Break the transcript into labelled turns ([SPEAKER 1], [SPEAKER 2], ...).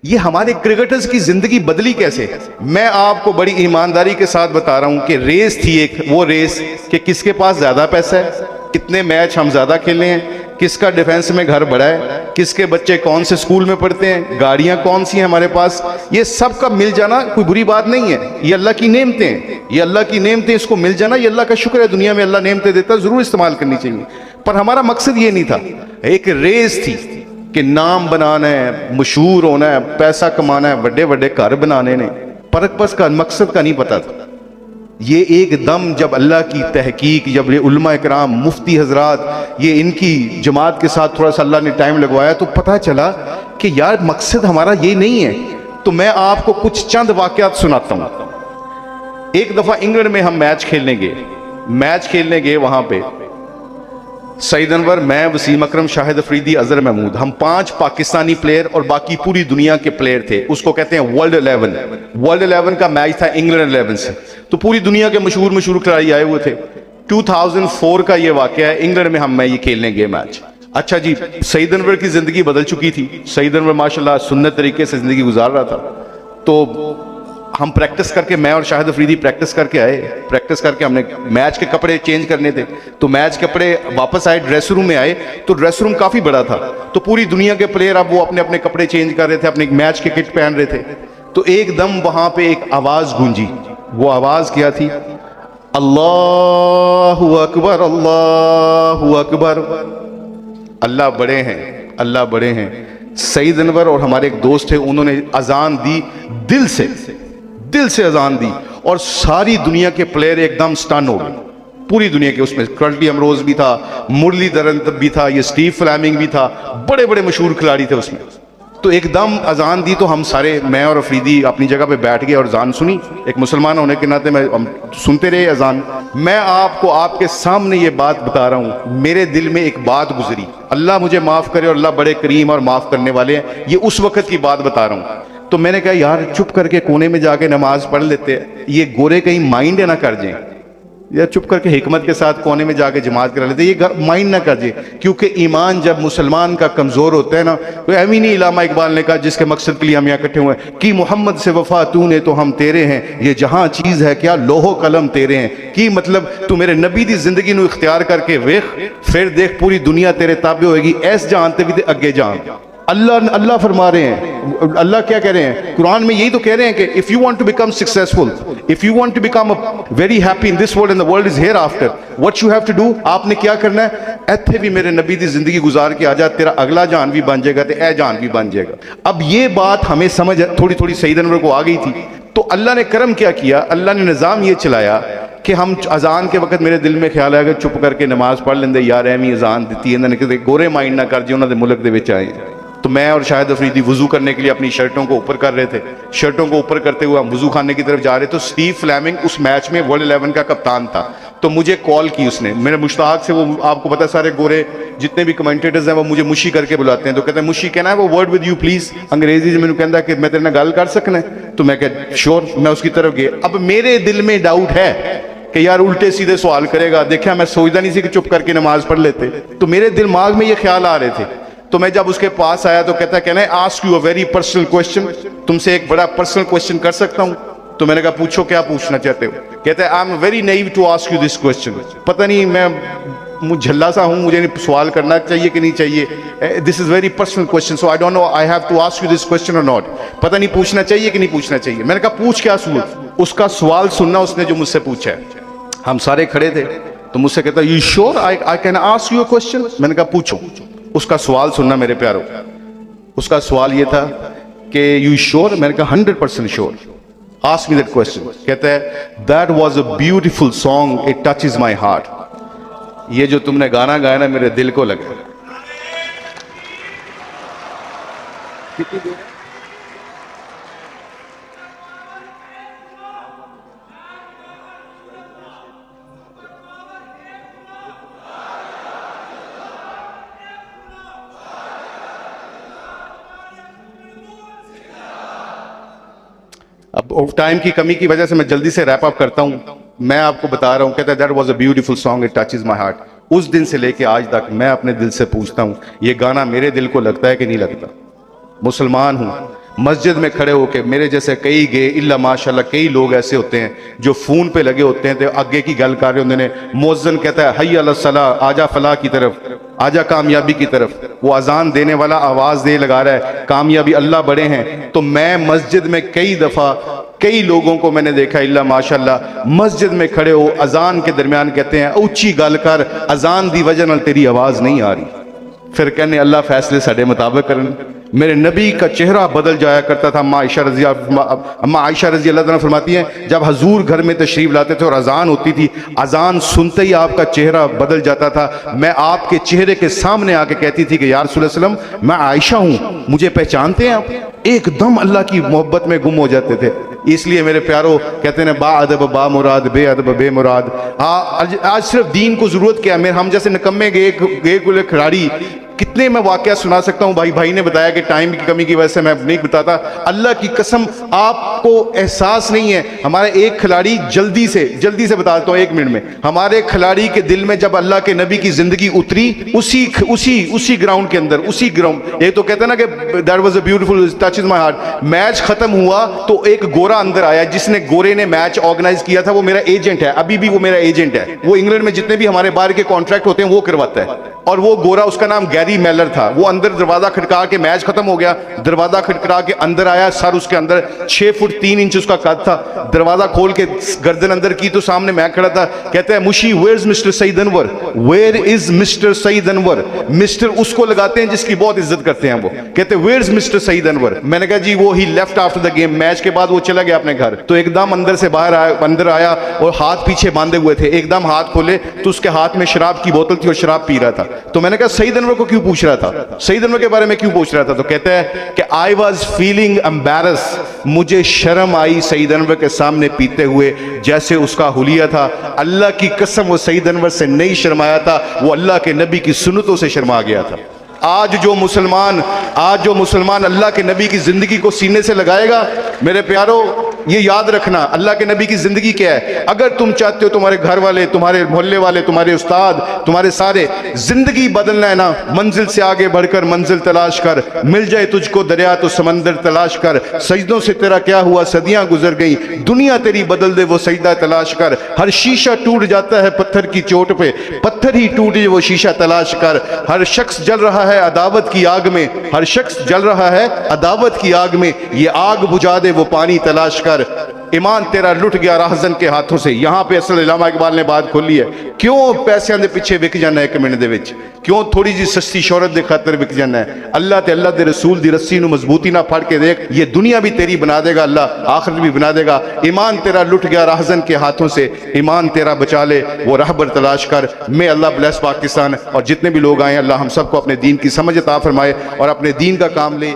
[SPEAKER 1] ये हमारे क्रिकेटर्स की जिंदगी बदली कैसे? मैं आपको बड़ी ईमानदारी के साथ बता रहा हूं कि रेस थी एक, वो रेस कि किसके पास ज्यादा पैसा है, कितने मैच हम ज्यादा खेले हैं, किसका डिफेंस में घर बड़ा है, किसके बच्चे कौन से स्कूल में पढ़ते हैं, गाड़ियां कौन सी हैं हमारे पास। ये सब का मिल जाना कोई बुरी बात नहीं है, ये अल्लाह की नेमतें हैं, ये अल्लाह की नेमतें, इसको मिल जाना ये अल्लाह का शुक्र है। दुनिया में अल्लाह नेमतें देता, जरूर इस्तेमाल करनी चाहिए। पर हमारा मकसद ये नहीं था। एक रेस थी कि नाम बनाना है, मशहूर होना है, पैसा कमाना है, बड़े बड़े घर बनाने ने, परपस का मकसद का नहीं पता था। ये एकदम जब अल्लाह की तहकीक, जब ये उलमा इकराम, मुफ्ती हजरात, ये इनकी जमात के साथ थोड़ा सा अल्लाह ने टाइम लगवाया तो पता चला कि यार मकसद हमारा ये नहीं है। तो मैं आपको कुछ चंद वाकयात सुनाता हूँ। एक दफ़ा इंग्लैंड में हम मैच खेलने गए वहाँ पे सईद अनवर, मैं, वसीम अकरम, शाहिद अफरीदी, अजहर महमूद, हम 5 पाकिस्तानी प्लेयर और बाकी पूरी दुनिया के प्लेयर थे। उसको कहते हैं वर्ल्ड 11 का मैच था इंग्लैंड 11 से। तो पूरी दुनिया के मशहूर खिलाड़ी आए हुए थे। 2004 का ये वाकया है, इंग्लैंड में मैं ये खेलने गए मैच। अच्छा जी, सईद अनवर की जिंदगी बदल चुकी थी। सईद अनवर माशाल्लाह सुन्नत तरीके से जिंदगी गुजार रहा था। तो हम प्रैक्टिस करके, मैं और शाहिद अफरीदी प्रैक्टिस करके आए। प्रैक्टिस करके हमने मैच के कपड़े चेंज करने थे, तो मैच के कपड़े वापस आए, ड्रेस रूम में आए तो ड्रेस रूम काफ़ी बड़ा था। तो पूरी दुनिया के प्लेयर अब वो अपने अपने कपड़े चेंज कर रहे थे, अपने मैच के किट पहन रहे थे। तो एकदम वहाँ पे एक आवाज़ गूंजी। वो आवाज़ क्या थी? अल्लाहु अकबर, अल्लाहु अकबर, अल्लाह बड़े हैं, अल्लाह बड़े हैं। सईद अनवर और हमारे एक दोस्त थे, उन्होंने अजान दी, दिल से अजान दी, और सारी दुनिया के प्लेयर एकदम स्टन हो गए। पूरी दुनिया के, उसमें कर्टली अमरोज भी था, मुरलीधरन भी था, ये स्टीव फ्लेमिंग भी था, बड़े बड़े मशहूर खिलाड़ी थे उसमें। तो एकदम अजान दी तो हम सारे, मैं और अफरीदी अपनी जगह पे बैठ गए और अजान सुनी। एक मुसलमान होने के नाते हम सुनते रहे अजान। मैं आपको आपके सामने ये बात बता रहा हूँ, मेरे दिल में एक बात गुजरी। अल्लाह मुझे माफ़ करे और अल्लाह बड़े करीम और माफ़ करने वाले हैं। ये उस वक्त की बात बता रहा हूँ। तो मैंने कहा यार चुप करके कोने में जाके नमाज पढ़ लेते हैं, ये गोरे कहीं माइंड ना कर जाएं, या चुप करके हिकमत के साथ कोने में जाके जमात करा लेते, ये माइंड ना कर जाए। क्योंकि ईमान जब मुसलमान का कमज़ोर होता है ना, तो अमीनी इलामा इकबाल ने कहा, जिसके मकसद के लिए हम यहाँ इकट्ठे हुए हैं, कि मोहम्मद से वफा तूने तो हम तेरे हैं, ये जहां चीज़ है क्या लोहो कलम तेरे हैं। कि मतलब तू मेरे नबी दी जिंदगी नू इख्तियार करके वेख, फिर देख पूरी दुनिया तेरे ताबे होएगी, ऐस जानते भी अगे जान। अल्लाह फरमा रहे हैं, अल्लाह क्या कह रहे हैं कुरान में? यही तो कह रहे हैं कि if you want to become successful, if you want to become very happy in this world and the world is hereafter, what you have to do, आपने क्या करना है? इत्थे भी मेरे नबी की जिंदगी गुजार के आ जा, तेरा अगला जान भी बन जाएगा, तो ए जान भी बन जाएगा। अब ये बात हमें समझ थोड़ी थोड़ी सईद अनवर को आ गई थी। तो अल्लाह ने करम क्या किया, अल्लाह ने निज़ाम ये चलाया कि हम अजान के वक्त मेरे दिल में ख्याल आया कि चुप करके नमाज पढ़ लेंदे यार, एवं अजान दी है, गोरे माइंड ना कर जी, उन्होंने मुल्क दे विच आए। तो मैं और शाहिद अफरीदी वजू करने के लिए अपनी शर्टों को ऊपर कर रहे थे। शर्टों को ऊपर करते हुए हम वजू खाने की तरफ जा रहे, तो स्टीव फ्लेमिंग उस मैच में वर्ल्ड 11 का कप्तान था। तो मुझे कॉल की उसने, मेरे मुश्ताक से, वो आपको पता है सारे गोरे जितने भी कमेंटेटर्स हैं वो मुझे मुशी करके बुलाते हैं। तो कहते हैं मुशी कहना है, वो वर्ड विद यू प्लीज, अंग्रेजी में मैंने कहता कि मैं तेरे नाल गल कर सकना है। तो मैं कह श्योर, मैं उसकी तरफ गया। अब मेरे दिल में डाउट है कि यार उल्टे सीधे सवाल करेगा। देखा, मैं सोचता नहीं सी कि चुप करके नमाज पढ़ लेते, तो मेरे दिमाग में ये ख्याल आ रहे थे। तो मैं जब उसके पास आया तो कहता है ask you a very personal question, तुमसे एक बड़ा पर्सनल क्वेश्चन कर सकता हूं? तो मैंने कहा पूछो, क्या पूछना चाहते हो? कहता है I am very naive to ask you this question. पता नहीं मैं झल्ला सा हूं, मुझे सवाल करना चाहिए कि नहीं चाहिए, this is very personal question, so I don't know I have to ask you this question or not. पता नहीं पूछना चाहिए कि नहीं पूछना चाहिए। मैंने कहा पूछ, क्या सवाल? उसका सवाल सुनना उसने जो मुझसे पूछा है। हम सारे खड़े थे, तो मुझसे कहता you sure I can ask you a question? मैंने कहा पूछो। उसका सवाल सुनना मेरे प्यारो। उसका सवाल ये था कि यू श्योर? मैंने कहा 100% sure, ask me that question. कहता है that was a beautiful song, it touches my heart. ये जो तुमने गाना गाया ना, मेरे दिल को लगा। कितनी देर? अब टाइम की कमी की वजह से मैं जल्दी से रैप अप करता हूं। मैं आपको बता रहा हूं, कहता है that was a beautiful song, it touches my heart. उस दिन से लेके आज तक मैं अपने दिल से पूछता हूं, ये गाना मेरे दिल को लगता है कि नहीं लगता? मुसलमान हूं, मस्जिद में खड़े होके मेरे जैसे कई गए इल्ला माशाल्लाह, कई लोग ऐसे होते हैं जो फ़ोन पे लगे होते हैं तो आगे की गल कर रहे होते हैं, मुअज्जिन कहता है हय्या अला सलाह, आजा फलाह की तरफ, आजा कामयाबी की तरफ, वो अजान देने वाला आवाज़ दे लगा रहा है कामयाबी अल्लाह बड़े हैं। तो मैं मस्जिद में कई दफ़ा कई लोगों को मैंने देखा इल्ला माशाल्लाह मस्जिद में खड़े हो अजान के दरमियान कहते हैं उच्ची गल कर, अजान दी वजह नाल तेरी आवाज़ नहीं आ रही। फिर कहने अल्लाह फैसले साढ़े मुताबिक करन। मेरे नबी का चेहरा बदल जाया करता था। अम्मा आयशा रजी अल्लाह तआला फरमाती हैं जब हजूर घर में तशरीफ लाते थे और अजान होती थी, अजान सुनते ही आपका चेहरा बदल जाता था। मैं आपके चेहरे के सामने आके कहती थी कि या रसूल सल्लम मैं आयशा हूँ, मुझे पहचानते हैं आप? एकदम अल्लाह की मोहब्बत में गुम हो जाते थे। इसलिए मेरे प्यारो कहते हैं बा अदब बा मुराद, बे अदब बे मुराद। आज सिर्फ दीन को जरूरत क्या है? हम जैसे निकम्मे गए खिलाड़ी कितने मैं वाकया सुना सकता हूँ। भाई ने बताया कि टाइम की कमी की वजह से मैं नहीं बताता। अल्लाह की कसम आपको एहसास नहीं है। हमारे एक खिलाड़ी जल्दी से बताता हूँ 1 मिनट में। हमारे खिलाड़ी के दिल में जब अल्लाह के नबी की जिंदगी उतरी उसी ग्राउंड के अंदर, उसी ग्राउंड, ये तो कहते हैं ना कि that was a beautiful touch in my heart. Match खत्म हुआ तो एक गोरा अंदर आया, जिसने गोरे ने मैच ऑर्गेनाइज किया था, वो मेरा एजेंट है, अभी भी वो मेरा एजेंट है। वो इंग्लैंड में जितने भी हमारे बाहर के कॉन्ट्रैक्ट होते हैं वो करवाता है। और वो गोरा, उसका नाम गैरी मेलर था। वो अंदर दरवाजा खटका के, मैच खत्म हो गया, दरवाजा खटखटा के अंदर आया, सर उसके अंदर 6 फुट 3 इंच उसका कद था। दरवाजा खोल के गर्दन अंदर की तो सामने मैं खड़ा था। कहता है मुशी where is mister Saeed Anwar, where is mister Saeed Anwar. Mister उसको लगाते हैं जिसकी बहुत इज्जत करते हैं। वो कहते where is mister Saeed Anwar. मैंने कहा जी वो ही left after the game, match के बाद वो चला गया अपने घर। तो एकदम अंदर से बाहर आया, अंदर आया और हाथ पीछे बांधे हुए थे। एकदम हाथ खोले तो उसके हाथ में शराब की बोतल थी और शराब पी रहा था। तो मैंने कहा सईद अनवर को क्यों पूछ रहा था, सईद अनवर के बारे में क्यों पूछ रहा था? तो कहता है कि आई वॉज फीलिंग एम्बैरस, मुझे शर्म आई सईद अनवर के सामने पीते हुए, जैसे उसका हुलिया था। अल्लाह की कसम वो सईद अनवर से नहीं शर्माया था, वो अल्लाह के नबी की सुन्नतों से शर्मा गया था। आज जो मुसलमान अल्लाह के नबी की जिंदगी को सीने से लगाएगा, मेरे प्यारो ये याद रखना अल्लाह के नबी की जिंदगी क्या है। अगर तुम चाहते हो तुम्हारे घर वाले, तुम्हारे मोहल्ले वाले, तुम्हारे उस्ताद, तुम्हारे सारे जिंदगी बदलना है ना, मंजिल से आगे बढ़कर मंजिल तलाश कर। मिल जाए तुझको दरिया तो समंदर तलाश कर। सजदों से तेरा क्या हुआ, सदियां गुजर गई, दुनिया तेरी बदल दे वो सजदा तलाश कर। हर शीशा टूट जाता है पत्थर की चोट पे, पत्थर ही टूटे वो शीशा तलाश कर। हर शख्स जल रहा है अदावत की आग में, हर शख्स जल रहा है अदावत की आग में, ये आग बुझा दे वो पानी तलाश कर। ईमान तेरा लुट गया राहजन के हाथों से। यहां पे असल इलामा इकबाल ने बात खोली है। क्यों पैसों के पीछे विक जाना है 1 मिनट दे विच? क्यों थोड़ी जी सस्ती शोहरत के खातर विक जाना है? अल्लाह ते अल्लाह दे रसूल दी रस्सी नूं मजबूती ना फड़ के देख, ये दुनिया भी तेरी बना देगा, अल्लाह आखिरत भी बना देगा। ईमान तेरा लुट गया राहजन के हाथों से, ईमान तेरा बचा ले वो रहबर तलाश कर। मैं अल्लाह ब्लेस पाकिस्तान और जितने भी लोग आए अल्लाह हम सबको अपने दीन की समझ अता फरमाए और अपने दीन का काम ले।